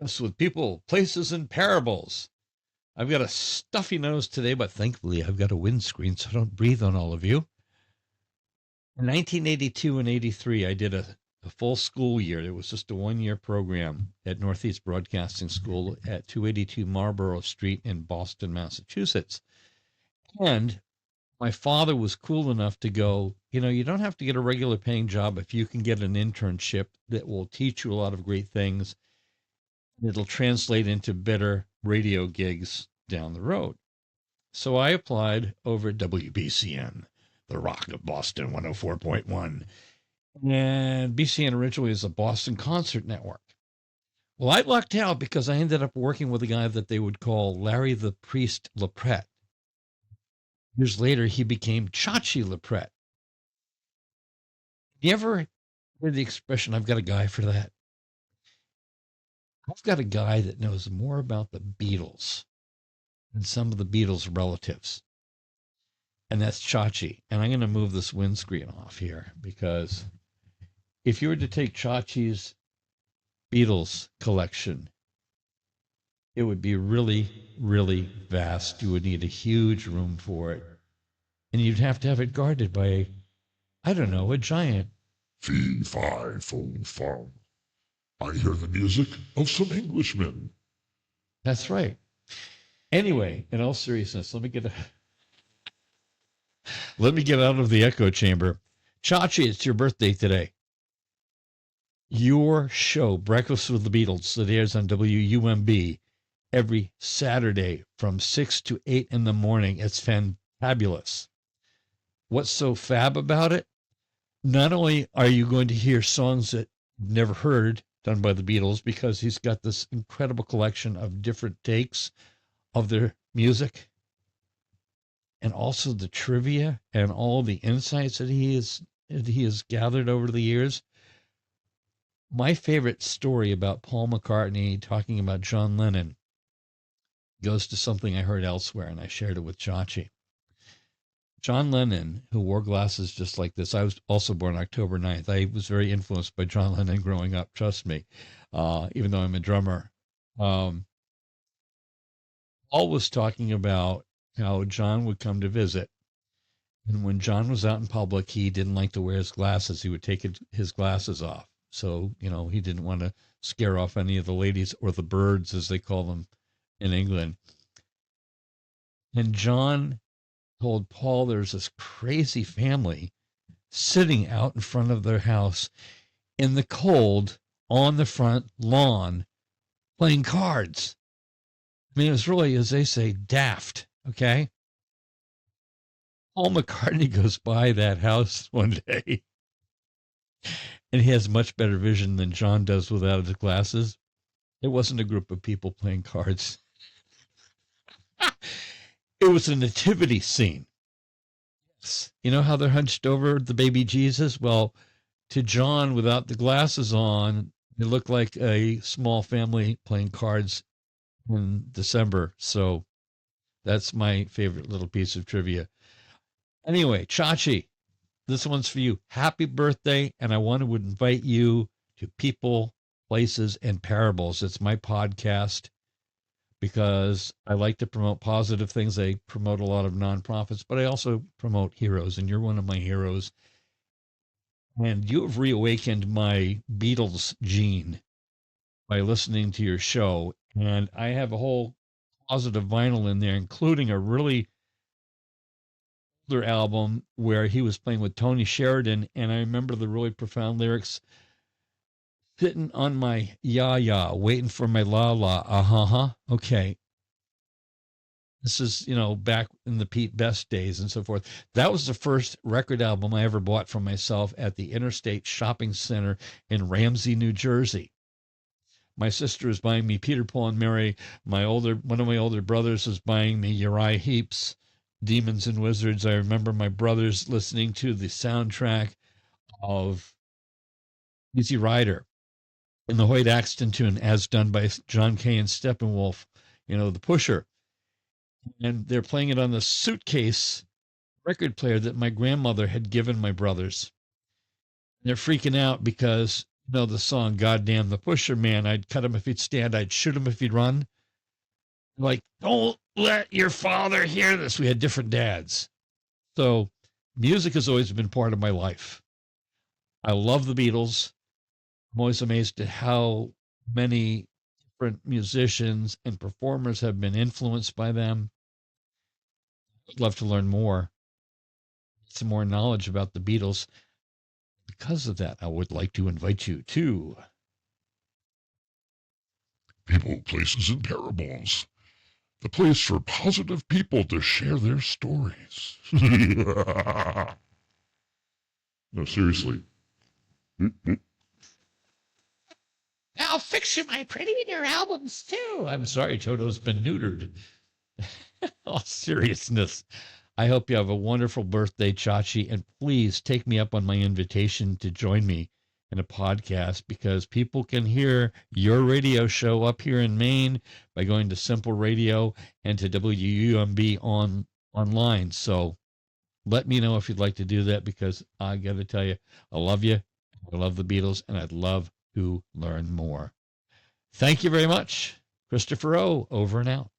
with people, places, and parables. I've got a stuffy nose today, but thankfully I've got a windscreen so I don't breathe on all of you. In 1982 and 83, I did a full school year. It was just a one-year program at Northeast Broadcasting School at 282 Marlborough Street in Boston, Massachusetts. And my father was cool enough to go, you don't have to get a regular paying job if you can get an internship that will teach you a lot of great things. It'll translate into better radio gigs down the road. So I applied over at WBCN, the Rock of Boston 104.1. And BCN originally is a Boston Concert Network. Well, I lucked out because I ended up working with a guy that they would call Larry the Priest LaPrette. Years later, he became CHACHI LaPrette. You ever heard the expression, I've got a guy for that? I've got a guy that knows more about the Beatles than some of the Beatles' relatives. And that's CHACHI. And I'm going to move this windscreen off here because if you were to take CHACHI's Beatles collection, it would be really, really vast. You would need a huge room for it. And you'd have to have it guarded by, a giant. Fee, fi, fo, fum. I hear the music of some Englishmen. That's right. Anyway, in all seriousness, let me get out of the echo chamber. CHACHI, it's your birthday today. Your show, Breakfast with the Beatles, that airs on WUMB every Saturday from 6 to 8 in the morning. It's fantabulous. What's so fab about it? Not only are you going to hear songs that you've never heard done by the Beatles, because he's got this incredible collection of different takes of their music, and also the trivia and all the insights that he has gathered over the years. My favorite story about Paul McCartney talking about John Lennon goes to something I heard elsewhere, and I shared it with CHACHI. John Lennon, who wore glasses just like this, I was also born October 9th. I was very influenced by John Lennon growing up, trust me, even though I'm a drummer. Paul was talking about how John would come to visit. And when John was out in public, he didn't like to wear his glasses. He would take his glasses off. So, he didn't want to scare off any of the ladies, or the birds, as they call them in England. And John told Paul there's this crazy family sitting out in front of their house in the cold on the front lawn playing cards. I mean, it was really, as they say, daft, okay? Paul McCartney goes by that house one day, and he has much better vision than John does without his glasses. It wasn't a group of people playing cards. It was a nativity scene. You know how they're hunched over the baby Jesus? Well, to John, without the glasses on, it looked like a small family playing cards in December. So that's my favorite little piece of trivia. Anyway, CHACHI, this one's for you. Happy birthday, and I want to invite you to People, Places, and Parables. It's my podcast because I like to promote positive things. I promote a lot of nonprofits, but I also promote heroes, and you're one of my heroes. And you have reawakened my Beatles gene by listening to your show. And I have a whole closet of vinyl in there, including a really older album where he was playing with Tony Sheridan, and I remember the really profound lyrics. Sitting on my ya-ya, waiting for my la-la, okay. This is, back in the Pete Best days and so forth. That was the first record album I ever bought for myself at the Interstate Shopping Center in Ramsey, New Jersey. My sister was buying me Peter, Paul, and Mary. One of my older brothers was buying me Uriah Heep's Demons and Wizards. I remember my brothers listening to the soundtrack of Easy Rider in the Hoyt Axton tune, as done by John Kay and Steppenwolf, the Pusher. And they're playing it on the suitcase record player that my grandmother had given my brothers. And they're freaking out because You know the song "Goddamn the Pusher Man." I'd cut him if he'd stand. I'd shoot him if he'd run. Like, don't let your father hear this. We had different dads. So music has always been part of my life. I love the Beatles. I'm always amazed at how many different musicians and performers have been influenced by them. I'd love to learn more, some more knowledge about the Beatles. Because of that, I would like to invite you to People, Places, and Parables. The place for positive people to share their stories. No, seriously. I'll fix you my pretty in your albums too. I'm sorry, Toto's been neutered. All seriousness. I hope you have a wonderful birthday, Chachi, and please take me up on my invitation to join me in a podcast because people can hear your radio show up here in Maine by going to Simple Radio and to WUMB online. So let me know if you'd like to do that because I got to tell you, I love you. I love the Beatles, and I'd love to learn more. Thank you very much. Christopher O, over and out.